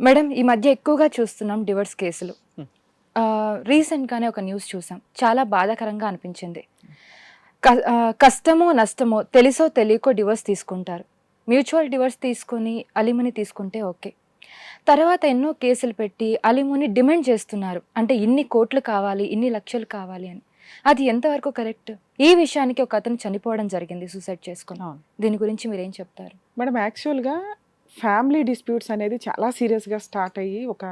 Madam ఈ మధ్య ఎక్కువగా చూస్తున్నాం డివోర్స్ కేసులు. హ్మ్. రీసెంట్‌గానే ఒక న్యూస్ చూసాం. చాలా బాధాకరంగా అనిపించింది. కష్టమో, నష్టమో తెలిసో తెలియకో డివోర్స్ తీసుకుంటారు. మ్యూచువల్ డివోర్స్ తీసుకొని అలిమనీ తీసుకుంటే ఓకే. తర్వాత ఎన్నో కేసులు పెట్టి అలిమనీ డిమాండ్ చేస్తున్నారు. అంటే ఇన్ని కోట్లు కావాలి, ఇన్ని లక్షలు కావాలి అని. అది ఎంతవరకు కరెక్ట్? ఈ విషయానికి ఒక అతను చనిపోవడం జరిగింది సూసైడ్ చేసుకొని. అవును. దీని గురించి మీరేం చెప్తారు? మేడం యాక్చువల్‌గా ఫ్యామిలీ డిస్ప్యూట్స్ అనేది చాలా సీరియస్‌గా స్టార్ట్ అయ్యి ఒక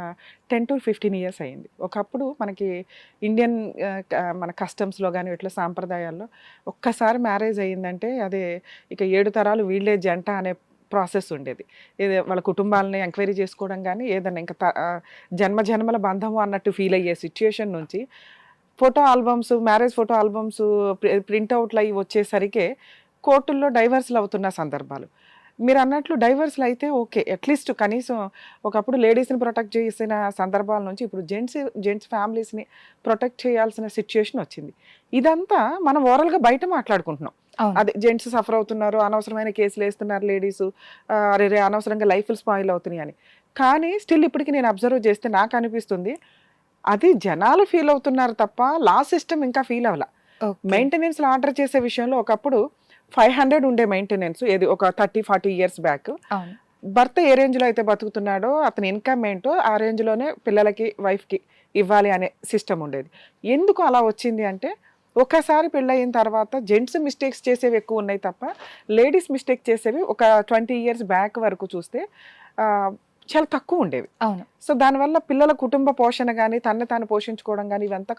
10-15 ఇయర్స్ అయింది. ఒకప్పుడు మనకి ఇండియన్ మన కస్టమ్స్‌లో గాని ఇట్లా సాంప్రదాయాల్లో ఒక్కసారి మ్యారేజ్ అయిందంటే అదే ఇక 7 తరాలు వీళ్ళే జంట అనే ప్రాసెస్ ఉండేది. ఇది వాళ్ళ కుటుంబాలని ఎంక్వైరీ చేసుకోవడం గాని ఏదన్నా ఇంకా జన్మ జన్మల బంధము అన్నట్టు ఫీల్ అయ్యే సిట్యుయేషన్ నుంచి photo albums, marriage photo albums print అవుట్లు అయి వచ్చేసరికే కోర్టుల్లో డైవర్స్‌లు అవుతున్న సందర్భాలు. మీరన్నట్లు డైవర్స్‌లు అయితే ఓకే. అట్‌లీస్ట్ కనీసం ఒకప్పుడు లేడీస్‌ని ప్రొటెక్ట్ చేసిన సందర్భాల నుంచి ఇప్పుడు జెంట్స్ ఫ్యామిలీస్‌ని ప్రొటెక్ట్ చేయాల్సిన సిట్యుయేషన్ వచ్చింది. ఇదంతా మనం ఓరల్‌గా బయట మాట్లాడుకుంటున్నాం. అవును. అదే జెంట్స్ సఫర్ అవుతున్నారు, అనవసరమైన కేసులేస్తున్నారు లేడీసు. అరెరే! అనవసరంగా లైఫ్‌లు స్పాయిల్ అవుతున్నాయి అని. కానీ స్టిల్ ఇప్పటికి నేను అబ్జర్వ్ చేస్తే నాకనిపిస్తుంది, అది జనాలు ఫీల్ అవుతున్నారు తప్ప లా సిస్టమ్ ఇంకా ఫీల్ అవ్వల. ఓకే. మెయింటెనెన్స్‌లు ఆర్డర్ చేసే విషయంలో ఒకప్పుడు 500 ఉండే మెయింటెనెన్స్ ఏది ఒక 30-40 ఇయర్స్ బ్యాక్. అవును. భర్త ఏ రేంజ్‌లో అయితే బతుకుతున్నాడో అతని ఇన్‌కమ్ ఏంటో ఆ రేంజ్‌లోనే పిల్లలకి, వైఫ్‌కి ఇవ్వాలి అనే సిస్టమ్ ఉండేది. ఎందుకు అలా వచ్చింది అంటే ఒకసారి పెళ్ళయిన తర్వాత జెంట్స్ మిస్టేక్స్ చేసేవి ఎక్కువ ఉన్నాయి తప్ప లేడీస్ మిస్టేక్ చేసేవి ఒక 20 ఇయర్స్ బ్యాక్ వరకు చూస్తే ఆహ్, చాలా తక్కువ ఉండేవి. అవును. సో దానివల్ల పిల్లల కుటుంబ పోషణ గాని, తనని తాను పోషించుకోవడం గాని ఇవంతా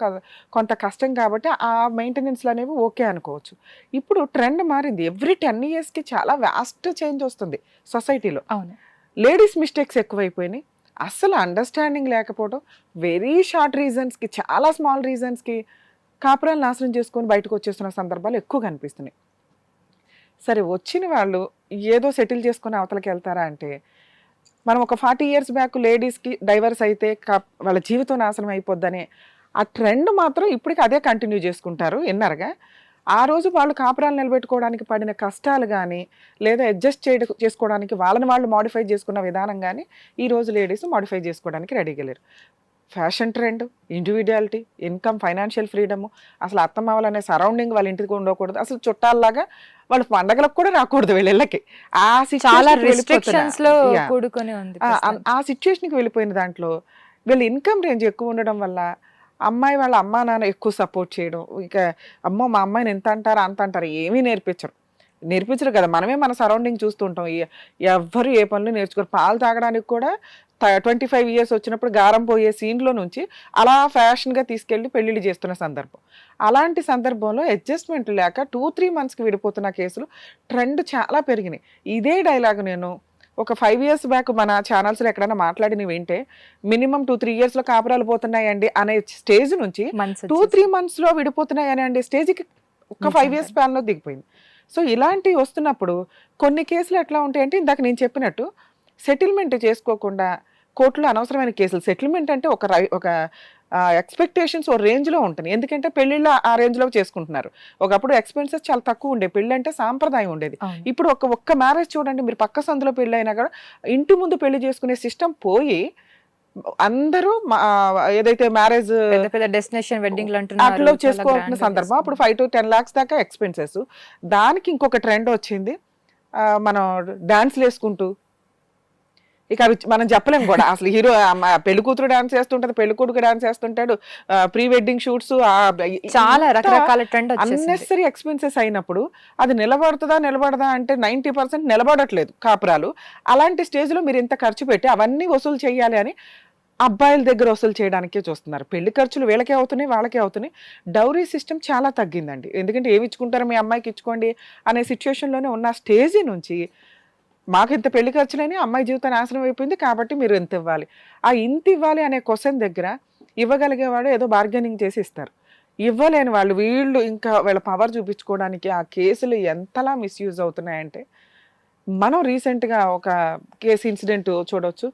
కొంత కష్టం కాబట్టి ఆ మెయింటెనెన్స్‌లు అనేవి ఓకే అనుకోవచ్చు. ఇప్పుడు ట్రెండ్ మారింది. ఎవ్రీ 10 ఇయర్స్‌కి చాలా వాస్ట్ చేంజ్ వస్తుంది సొసైటీలో. అవును. లేడీస్ మిస్టేక్స్ ఎక్కువైపోయినాయి. అస్సలు అండర్‌స్టాండింగ్ లేకపోవడం, వెరీ షార్ట్ రీజన్స్‌కి, చాలా స్మాల్ రీజన్స్‌కి కాపురాలు నాశనం చేసుకొని బయటకొచ్చేస్తున్న సందర్భాలు ఎక్కువ కనిపిస్తున్నాయి. సరే వచ్చిన వాళ్ళు ఏదో సెటిల్ చేసుకొని అవతలకెళ్తారా అంటే మనం ఒక 40 ఇయర్స్ బ్యాక్ లేడీస్‌కి డైవర్స్ అయితే వాళ్ళ జీవితం నాశనం అయిపోద్దనే ఆ ట్రెండ్ మాత్రం ఇప్పటికి అదే కంటిన్యూ చేసుకుంటారు ఇన్నర్‌గా. ఆ రోజు వాళ్ళు కాపురాలు నిలబెట్టుకోవడానికి పడిన కష్టాలు గానీ, లేదా అడ్జస్ట్ చేసుకోవడానికి వాళ్ళని వాళ్ళు మోడిఫై చేసుకున్న విధానం గానీ, ఈ రోజు లేడీస్ మోడిఫై చేసుకోవడానికి రెడీగా లేరు. Fashion trend, individuality, income, financial freedom, అసలు అత్తమామలనే సరౌండింగ్ వాళ్ళ ఇంటికి ఉండకూడదు. అసలు చుట్టాల్లాగా వాళ్ళు పండగలకు కూడా రాకూడదు వీళ్ళ ఇళ్ళకి. ఆ చాలా సిట్యుయేషన్‌కి రిస్ట్రిక్షన్స్‌లో యాహ్! కూడుకొని ఉంది ఆ! ప్రస్తుతానికి. ఆ సిట్యుయేషన్‌కి వెళ్ళిపోయిన దాంట్లో వీళ్ళ ఇన్‌కమ్ రేంజ్ ఎక్కువ ఉండడం వల్ల అమ్మాయి వాళ్ళ అమ్మా నాన్న ఎక్కువ సపోర్ట్ చేయడం. ఇక అమ్మో! మా అమ్మాయిని ఇంత అంటారా, అంత అంటారా ఏమీ నేర్పించరు. నేర్పించరు కదా! మనమే మన సరౌండింగ్ చూస్తూ ఉంటాం. ఎవ్వరు ఏ పనులు నేర్చుకోరు. పాలు తాగడానికి కూడా 25 ఇయర్స్ వచ్చినప్పుడు గారం పోయే సీన్‌లో నుంచి అలా ఫ్యాషన్‌గా తీసుకెళ్ళి పెళ్ళిళ్ళు చేస్తున్న సందర్భం. అలాంటి సందర్భంలో అడ్జస్ట్‌మెంట్ లేక 2-3 మంత్స్‌కి విడిపోతున్న కేసులు ట్రెండ్ చాలా పెరిగినాయి. ఇదే డైలాగ్ నేను ఒక 5 ఇయర్స్ బ్యాక్ మన ఛానల్స్‌లో ఎక్కడైనా మాట్లాడినవి వింటే మినిమమ్ 2-3 ఇయర్స్‌లో కాపురాలు పోతున్నాయండి అనే స్టేజ్ నుంచి మంత్స్ 2-3 వచ్చేసి. మంత్స్‌లో విడిపోతున్నాయని అనే స్టేజ్‌కి ఒక 5 ఇయర్స్ నిజంగానే. స్పాన్‌లో దిగిపోయింది. సో ఇలాంటివి వస్తున్నప్పుడు కొన్ని కేసులు ఎట్లా ఉంటాయంటే ఇందాక నేను చెప్పినట్టు సెటిల్మెంట్ చేసుకోకుండా కోర్టులో అనవసరమైన కేసులు. సెటిల్మెంట్ అంటే ఒక ఎక్స్‌పెక్టేషన్స్ ఓ రేంజ్‌లో ఉంటున్నాయి. ఎందుకంటే పెళ్ళిళ్ళు ఆ రేంజ్‌లో చేసుకుంటున్నారు. ఒకప్పుడు ఎక్స్‌పెన్సెస్ చాలా తక్కువ ఉండేవి. పెళ్ళంటే సాంప్రదాయం ఉండేది. అవును. ఇప్పుడు ఒక్క మ్యారేజ్ చూడండి మీరు పక్క సందులో పెళ్ళైనా కూడా ఇంటి ముందు పెళ్లి చేసుకునే సిస్టమ్ పోయి అందరూ ఏదైతే మ్యారేజ్ పెద్ద పెద్ద డెస్టినేషన్ వెడ్డింగ్‌లు అంటున్నారు. ఆటిలో చాలా చేసుకోవాల్సిన గ్రాండ్‌గా సందర్భం. అప్పుడు చేసుకుంటున్నారు. 5-10 లాక్స్ దాకా ఎక్స్‌పెన్సెస్. దానికి ఇంకొక ట్రెండ్ వచ్చింది. మనం డాన్స్‌లు వేసుకుంటూ ఇక అవి మనం చెప్పలేం గూడా. అసలు హీరో పెళ్లి కూతురు డాన్స్ చేస్తుంటది, పెళ్లి కొడుకు డాన్స్ చేస్తుంటాడు. ప్రీ వెడ్డింగ్ షూట్స్ చాలా ఇంత రకరకాల ట్రెండ్ వచ్చేసింది. అన్నెసెసరీ ఎక్స్‌పెన్సెస్ అయినప్పుడు అది నిలబడదా అంటే 90% నిలబడట్లేదు కాపురాలు. అలాంటి స్టేజ్‌లో మీరు ఇంత ఖర్చు పెట్టి అవన్నీ వసూలు చేయాలి అని అబ్బాయిల దగ్గర వసూలు చేయడానికే చూస్తున్నారు. పెళ్లి ఖర్చులు వీళ్ళకే అవుతున్నాయి, వాళ్ళకే అవుతున్నాయి. డౌరీ సిస్టమ్ చాలా తగ్గిందండి. ఎందుకంటే ఏమి ఇచ్చుకుంటారో మీ అమ్మాయికి ఇచ్చుకోండి అనే సిట్యుయేషన్‌లోనే ఉన్న స్టేజ్ నుంచి మాకింత పెళ్లి ఖర్చులని అమ్మాయి జీవితం నాశనం అయిపోయింది కాబట్టి మీరు ఇంత ఇవ్వాలి. ఆ ఇంత ఇవ్వాలి అనే క్వెషన్ దగ్గర ఇవ్వగలిగేవాడు ఏదో బార్గెనింగ్ చేసి ఇస్తారు. ఇవ్వలేని వాళ్ళు వీళ్ళు ఇంకా వీళ్ళ పవర్ చూపించుకోవడానికి ఆ కేసులు ఎంతలా మిస్‌యూజ్ అవుతున్నాయంటే, మనం రీసెంట్‌గా ఒక కేస్ ఇన్సిడెంట్ చూడొచ్చు.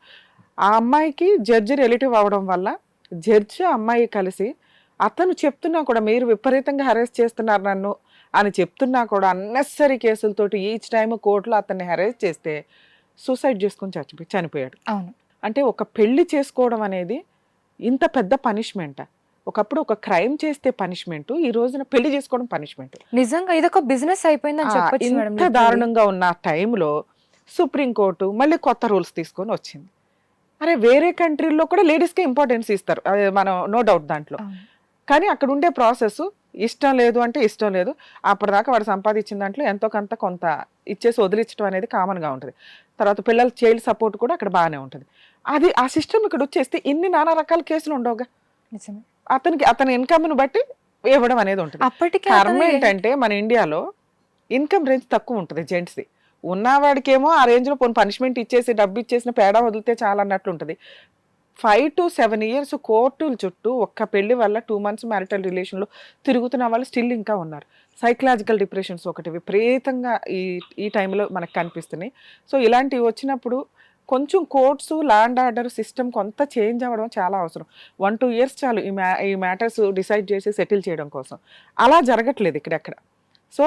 ఆ అమ్మాయికి జడ్జి రిలేటివ్ అవ్వడం వల్ల జడ్జి, అమ్మాయి కలిసి అతను చెప్తున్నా కూడా మీరు విపరీతంగా హెరాస్ చేస్తున్నారు నన్ను అని చెప్తున్నా కూడా అన్నెసెసరీ కేసులతోటి ఈచ్ టైమ్ కోర్టులో అతన్ని హెరాస్ చేస్తే సూసైడ్ చేసుకొని చనిపోయాడు. అవును. అంటే ఒక పెళ్లి చేసుకోవడం అనేది ఇంత పెద్ద పనిష్మెంట్. ఒకప్పుడు ఒక క్రైమ్ చేస్తే పనిష్మెంట్, ఈ రోజున పెళ్లి చేసుకోవడం పనిష్మెంట్. నిజంగా ఇదొక బిజినెస్ అయిపోయిందని చెప్పొచ్చు మేడం. ఇంత దారుణంగా ఉన్న టైంలో సుప్రీంకోర్టు మళ్ళీ కొత్త రూల్స్ తీసుకొని వచ్చింది. అరే వేరే కంట్రీల్లో కూడా లేడీస్కి ఇంపార్టెన్స్ ఇస్తారు, అది మనం నో డౌట్ దాంట్లో. కానీ అక్కడ ఉండే ప్రాసెస్ ఇష్టం లేదు అంటే ఇష్టం లేదు, అప్పటిదాకా వాడు సంపాదించిన దాంట్లో ఎంతో కొంత ఇచ్చేసి వదిలించడం అనేది కామన్గా ఉంటుంది. తర్వాత పిల్లల చైల్డ్ సపోర్ట్ కూడా అక్కడ బాగానే ఉంటుంది. అది ఆ సిస్టమ్ ఇక్కడ వచ్చేస్తే ఇన్ని నానా రకాల కేసులు ఉండవుగా. నిజమే. అతని ఇన్కమ్ను బట్టి ఇవ్వడం అనేది ఉంటుంది. అప్పటికే కర్మ ఏంటంటే మన ఇండియాలో ఇన్కమ్ రేంజ్ తక్కువ ఉంటుంది జెంట్స్ది. ఉన్నవాడికేమో ఆ రేంజ్లో పోనీ పనిష్మెంట్ ఇచ్చేసి డబ్బు ఇచ్చేసిన పేడ వదిలితే చాలా అన్నట్లు ఉంటుంది. 5 to 7 years కోర్టుల చుట్టూ ఒక్క పెళ్లి వల్ల 2 months మ్యారిటల్ రిలేషన్లో తిరుగుతున్న వాళ్ళు స్టిల్ ఇంకా ఉన్నారు. సైకలాజికల్ డిప్రెషన్స్ ఒకటి విపరీతంగా ఈ టైంలో మనకు కనిపిస్తున్నాయి. సో ఇలాంటివి వచ్చినప్పుడు కొంచెం కోర్ట్స్ ల్యాండ్ ఆర్డర్ సిస్టమ్ కొంత చేంజ్ అవ్వడం చాలా అవసరం. 1-2 years చాలు ఈ మ్యాటర్స్ డిసైడ్ చేసి సెటిల్ చేయడం కోసం. అలా జరగట్లేదు ఇక్కడెక్కడ. సో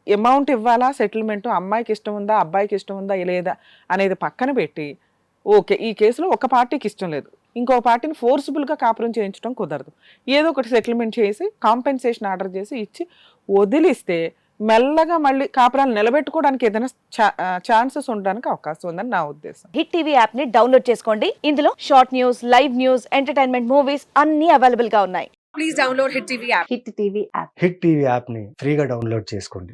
అమౌంట్ ఇవ్వాలా, సెటిల్మెంట్, అమ్మాయికి ఇష్టం ఉందా అబ్బాయికి ఇష్టం ఉందా లేదా అనేది పక్కన పెట్టి, ఓకే ఈ కేసులో ఒక పార్టీకి ఇష్టం లేదు, ఇంకో పార్టీని ఫోర్స్ఫుల్గా కాపురం చేయించడం కుదరదు, ఏదో ఒకటి సెటిల్మెంట్ చేసి కాంపెన్సేషన్ ఆర్డర్ చేసి ఇచ్చి వదిలిస్తే మెల్లగా మళ్ళీ కాపురాలు నిలబెట్టుకోవడానికి ఏదైనా ఛాన్సెస్ ఉండడానికి అవకాశం ఉందని నా ఉద్దేశం. హిట్ టీవీ యాప్ ని డౌన్లోడ్ చేసుకోండి. ఇందులో short news, live news, entertainment movies అన్ని అవైలబుల్ గా ఉన్నాయి. Please download Hit TV app. Hit TV app. Hit TV యాప్ని ఫ్రీగా డౌన్లోడ్ చేసుకోండి.